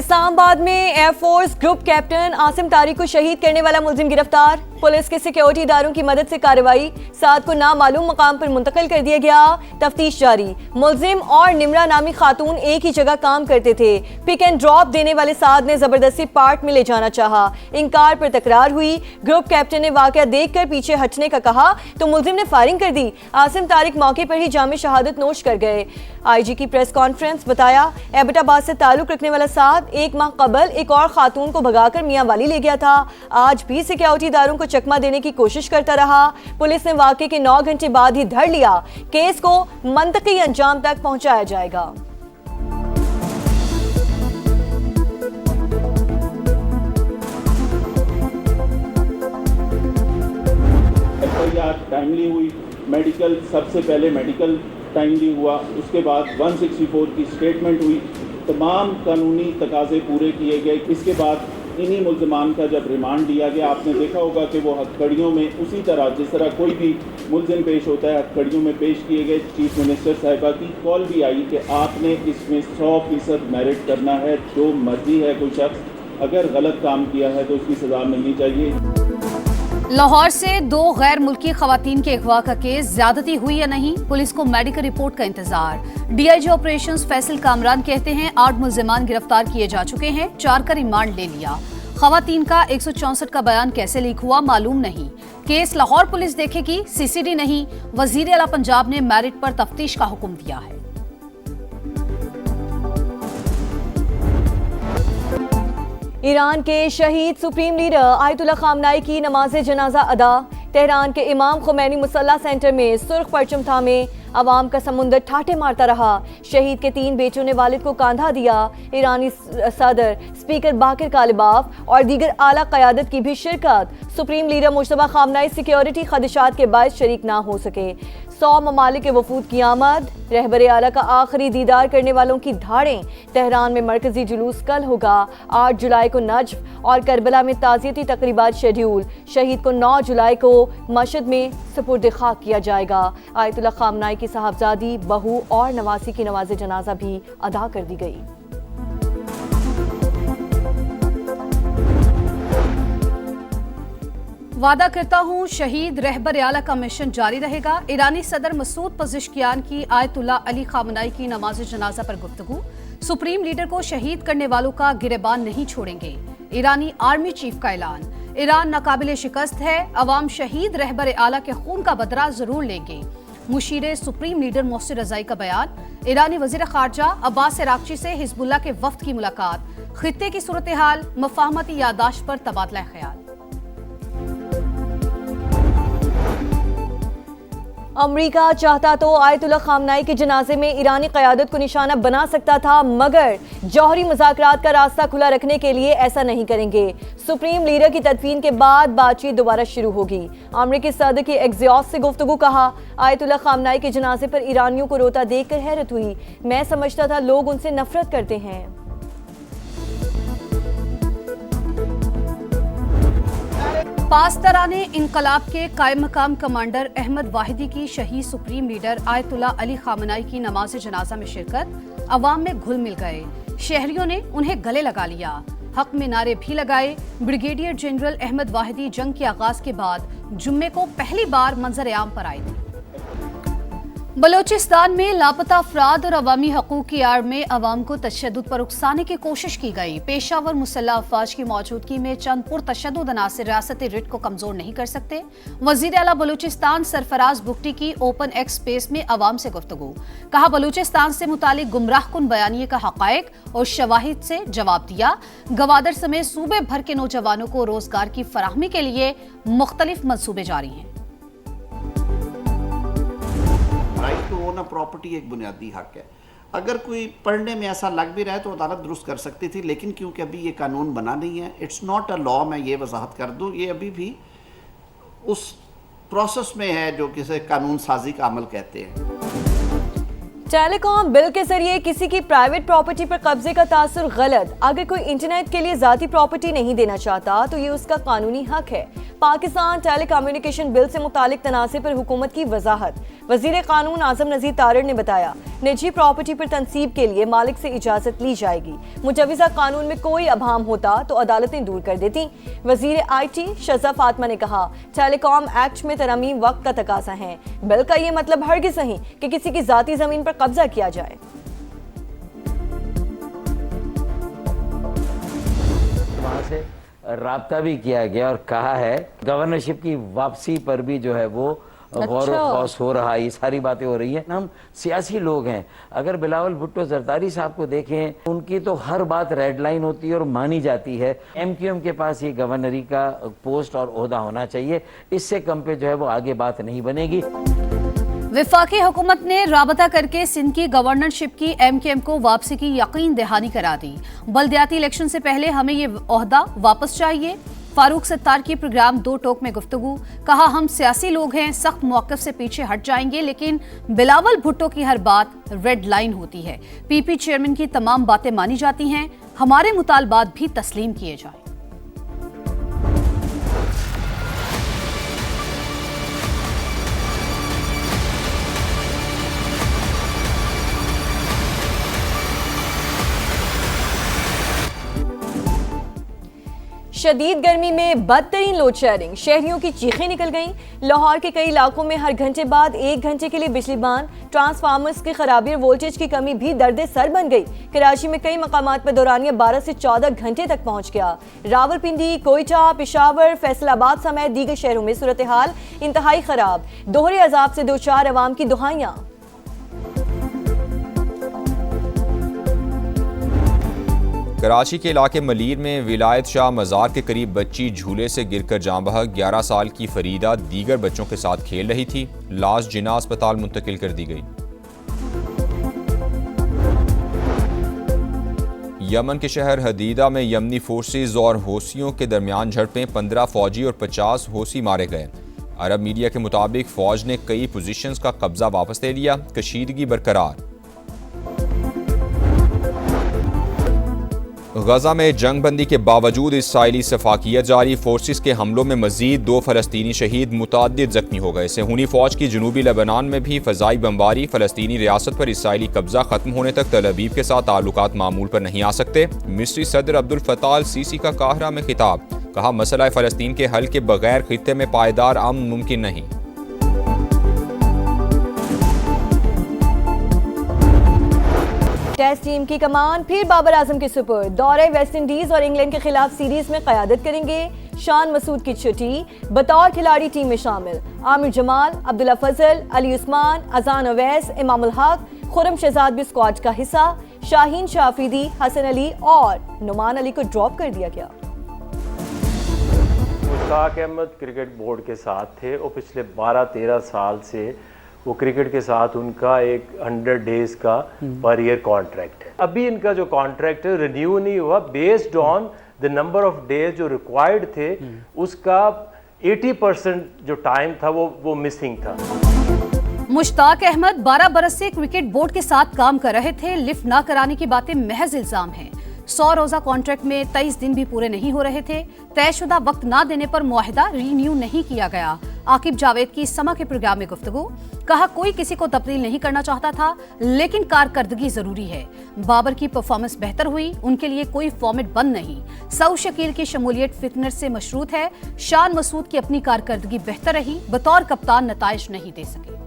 इस्लामाबाद में air force group captain Asim Tariq को शहीद करने वाला मुलजिम गिरफ्तार। पुलिस के सिक्योरिटी इदारों की मदद से कार्रवाई, 7 को नामालूम मकाम पर मुंतकिल कर दिया गया। तफ्तीश जारी। मुलजिम और निमरा नामी खातून एक ही जगह काम करते थे। पिक एंड ड्रॉप देने वाले साद ने जबरदस्ती पार्ट में ले जाना चाहा, इंकार पर तकरार हुई। ग्रुप कैप्टन ने वाकया देखकर पीछे हटने का कहा तो मुलजिम ने फायरिंग कर दी। आसिम तारिक मौके पर ही जामे शहादत नोश कर गए। IG की प्रेस कॉन्फ्रेंस। बताया, एबटाबाद से ताल्लुक रखने वाला साद 1 माह कबल एक और खातून को भगाकर मियां वाली ले गया था। आज भी सिक्योरिटी इदारों को चकमा देने की कोशिश करता रहा। पुलिस ने वाकये के 9 घंटे बाद ही धर लिया। केस को मंतकी अंजाम तक पहुंचाया जाएगा। टाइमली हुई, मेडिकल सबसे पहले मेडिकल टाइमली हुआ, उसके बाद 164 की स्टेटमेंट हुई, तमाम कानूनी तकाजे पूरे किए गए। इसके बाद इन्हीं मुल्ज़िमान का जब रिमांड लिया गया, आपने देखा होगा कि वो हथकड़ियों में उसी तरह जिस तरह कोई भी मुल्ज़िम पेश होता है हथकड़ियों में पेश किए गए। चीफ मिनिस्टर साहिबा की कॉल भी आई कि आपने इसमें 100% मेरिट करना है। जो मर्जी है कोई शख्स अगर गलत काम किया है तो उसकी सज़ा मिलनी चाहिए। लाहौर से 2 गैर मुल्की खवातीन के अगवा का केस, ज्यादती हुई या नहीं, पुलिस को मेडिकल रिपोर्ट का इंतजार। DIG ऑपरेशंस फैसल कामरान कहते हैं 8 मुल्जिमान गिरफ्तार किए जा चुके हैं, 4 का रिमांड ले लिया। खवातीन का 164 का बयान कैसे लीक हुआ मालूम नहीं। केस लाहौर पुलिस देखेगी, CCD नहीं। वजीर आला पंजाब ने मेरिट पर तफ्तीश का हुक्म दिया है। ईरान के शहीद सुप्रीम लीडर आयतुल्लाह खामनाई की नमाज जनाजा अदा। तेहरान के इमाम खुमैनी मुसल्ला सेंटर में सुर्ख परचम थामे अवाम का समुंदर ठाटे मारता रहा। शहीद के 3 बेटों ने वालिद को कांधा दिया। ईरानी सदर स्पीकर बाकिर कालिबाफ और दीगर आला क़यादत की भी शिरकत। Supreme leader Mojtaba Khamenei security खदशात के बायस शरीक ना हो सके। 100 ममालिक के वफूद की आमद। रहबर आला का आखिरी दीदार करने वालों की धाड़ें। तेहरान में मरकजी जुलूस कल होगा। 8 जुलाई को नजफ और करबला में ताज़ियती तकरीबात शेड्यूल। शहीद को 9 जुलाई को मशहद में सुपुर्द खाक किया जाएगा। आयतुल्लाह खामनाई की साहबजादी, बहू और नवासी की नमाज जनाजा भी अदा कर दी गई। वादा करता हूँ शहीद रहबर आला का मिशन जारी रहेगा। ईरानी सदर मसूद पज़ेश्कियान की आयतुल्लाह अली खामनाई की नमाज जनाजा पर गुफ्तगू। सुप्रीम लीडर को शहीद करने वालों का गिरेबान नहीं छोड़ेंगे। ईरानी आर्मी चीफ का ऐलान। ईरान नाकाबिले शिकस्त है, अवाम शहीद रहबर आला के खून का बदला जरूर लेंगे। मुशीरे सुप्रीम लीडर मोहसिन रज़ाई का बयान। ईरानी वज़ीर ख़ारजा अब्बास अराग़ची से हिज़्बुल्लाह के वफ़द की मुलाकात। खित्ते की सूरत हाल, मफ़ाहमती यादाश्त पर तबादला ख्याल। अमरीका चाहता तो आयतुल्लाह खामनाई के जनाजे में ईरानी क़यादत को निशाना बना सकता था, मगर जौहरी मुज़ाकरात का रास्ता खुला रखने के लिए ऐसा नहीं करेंगे। सुप्रीम लीडर की तदफीन के बाद बातचीत दोबारा शुरू होगी। अमरीकी सदर की एक्सियोस से गुफ्तगू। कहा, आयतुल्लाह खामनाई के जनाजे पर ईरानियों को रोता देखकर हैरत हुई। मैं समझता था लोग उनसे नफरत करते हैं। पासदाराने इनकलाब के कायम मकाम कमांडर अहमद वाहिदी की शहीद सुप्रीम लीडर आयतुल्लाह अली खामनाई की नमाज जनाजा में शिरकत। अवाम में घुल मिल गए। शहरियों ने उन्हें गले लगा लिया। हक में नारे भी लगाए। ब्रिगेडियर जनरल अहमद वाहिदी जंग के आगाज के बाद जुम्मे को पहली बार मंजर आम पर आए थे। बलोचिस्तान में लापता अफराद और अवामी हकूक की आड़ में अवाम को तशद्दुद पर उकसाने की कोशिश की गई। पेशावर मुसल्लह अफवाज की मौजूदगी में चंद पुरतशद्दुद अनासिर रियासती रिट को कमजोर नहीं कर सकते। वजीर आला बलूचिस्तान सरफराज बुगटी की ओपन एक्स स्पेस में अवाम से गुफ्तगू। कहा, बलूचिस्तान से मुतालिक गुमराहकुन बयानिए का हकायक और शवाहिद से जवाब दिया। गवादर समेत सूबे भर के नौजवानों को रोजगार की फराहमी के लिए मुख्तलिफ मंसूबे जारी हैं। Right to own a property एक बुनियादी हक है। अगर कोई पढ़ने में ऐसा लग भी रहा है तो अदालत दुरुस्त कर सकती थी, लेकिन क्योंकि अभी ये कानून बना नहीं है, इट्स नॉट अ लॉ, मैं ये वजाहत कर दूं, ये अभी भी उस प्रोसेस में है जो किसे कानून साजी का अमल कहते हैं। टेलीकॉम बिल के जरिए किसी की प्राइवेट प्रॉपर्टी पर कब्जे का तासुर गलत। अगर कोई इंटरनेट के लिए जाती प्रॉपर्टी नहीं देना चाहता तो ये उसका कानूनी हक है। पाकिस्तान टेलीकम्युनिकेशन बिल से मुतालिक तनाज़े पर हुकूमत की वजाहत। वज़ीर कानून आज़म नज़ीर तारड़ ने बताया, निजी प्रॉपर्टी पर तनसीब के लिए मालिक से इजाज़त ली जाएगी। मुजवज़ा कानून में कोई अभाम होता तो अदालतें दूर कर देती। वज़ीर IT शज़ा फातिमा ने कहा, टेलीकॉम एक्ट में तरमीम वक्त का तकाज़ा है। बिल का ये मतलब हरगिज़ नहीं कि किसी की ज़ाती ज़मीन पर कब्जा किया जाए। वहाँ से राब्ता भी किया गया और कहा है गवर्नरशिप की वापसी पर भी जो है वो गौर फौस हो रहा है। ये सारी बातें हो रही हैं। हम सियासी लोग हैं, अगर बिलावल भुट्टो जरदारी साहब को देखें, उनकी तो हर बात रेड लाइन होती है और मानी जाती है। MQM के पास ये गवर्नरी का पोस्ट और ओहदा होना चाहिए, इससे कम पे जो है वो आगे बात नहीं बनेगी। वफाकी हुकूमत ने राबता करके सिंध की गवर्नरशिप की MQM को वापसी की यकीन दहानी करा दी। बल्दियाती इलेक्शन से पहले हमें ये ओहदा वापस चाहिए। फारूक सत्तार की प्रोग्राम 2 टोक में गुफ्तगू, कहा हम सियासी लोग हैं, सख्त मौक़िफ़ से पीछे हट जाएंगे, लेकिन बिलावल भुट्टो की हर बात रेड लाइन होती है। PP चेयरमैन की तमाम बातें मानी जाती हैं, हमारे मुतालबात भी तस्लीम किए जाएं। शदीद गर्मी में बदतरीन लोड शेयरिंग, शहरियों की चीखें निकल गईं। लाहौर के कई इलाकों में हर घंटे बाद 1 घंटे के लिए बिजली बंद। ट्रांसफार्मर्स की खराबी और वोल्टेज की कमी भी दर्द सर बन गई। कराची में कई मकामात पर दौरानिया 12 से 14 घंटे तक पहुंच गया। रावलपिंडी, कोयटा, पेशावर, फैसलाबाद समेत दीगर शहरों में सूरत हाल इंतहाई खराब। दोहरे अजाब से दो चार अवाम की दुहाइयां। कराची के इलाके मलीर में विलायत शाह मज़ार के करीब बच्ची झूले से गिरकर जाँ बहक। 11 साल की फरीदा दीगर बच्चों के साथ खेल रही थी। लाश जिना अस्पताल मुंतकिल कर दी गई। यमन के शहर हदीदा में यमनी फोर्सेज और हौसियों के दरमियान झड़पें, 15 फौजी और 50 हौसी मारे गए। अरब मीडिया के मुताबिक फौज ने कई पोजीशंस का कब्जा वापस ले लिया, कशीदगी बरकरार। गजा में जंग बंदी के बावजूद इसराइली सफाकियत जारी। फोर्सेस के हमलों में मजीद 2 फलस्तीनी शहीद, मुताद्दिद जख्मी हो गए। सेहूनी फौज की जनूबी लेबनान में भी फजाई बमबारी। फलस्तीनी रियासत पर इसराइली कब्जा खत्म होने तक तल अवीव के साथ ताल्लुकात मामूल पर नहीं आ सकते। मिस्री सदर अब्दुल फताह अल सीसी का काहिरा में खिताब, कहा मसला फ़लस्तीन के हल के बगैर खित्ते में पायदार अमन मुमकिन नहीं। टेस्ट टीम की कमान फिर बाबर आजम के सुपुर्द। दौरे वेस्ट इंडीज और इंग्लैंड के खिलाफ सीरीज में क़यादत करेंगे। शान मसूद की छुट्टी, बतौर खिलाड़ी टीम में शामिल। आमिर जमाल, अब्दुल्ला फजल, अली उस्मान, अजान अवैस, इमामुल हक, खुरम शहजाद भी स्क्वाड का हिस्सा। शाहीन शाफिदी, हसन अली और नुमान अली को ड्रॉप कर दिया गया। मुश्ताक अहमद क्रिकेट बोर्ड के साथ थे और पिछले 12-13 साल से वो क्रिकेट के साथ उनका एक 100 डेज का पर ईयर कॉन्ट्रैक्ट है। अभी इनका जो कॉन्ट्रैक्ट है रिन्यू नहीं हुआ, based on the number of days जो रिक्वायर्ड थे उसका 80% जो टाइम था वो मिसिंग था। मुश्ताक अहमद 12 बरस से क्रिकेट बोर्ड के साथ काम कर रहे थे। लिफ्ट ना कराने की बातें महज इल्जाम हैं। 100 रोजा कॉन्ट्रैक्ट में 23 दिन भी पूरे नहीं हो रहे थे। तयशुदा वक्त ना देने पर मुआहिदा रीन्यू नहीं किया गया। आकिब जावेद की समा के प्रोग्राम में गुफ्तगू, कहा कोई किसी को तब्दील नहीं करना चाहता था, लेकिन कारकर्दगी जरूरी है। बाबर की परफॉर्मेंस बेहतर हुई, उनके लिए कोई फॉर्मेट बंद नहीं। सऊ शकील की शमूलियत फिटनेस से मशरूत है। शान मसूद की अपनी कारकर्दगी बेहतर रही, बतौर कप्तान नताइज नहीं दे सके।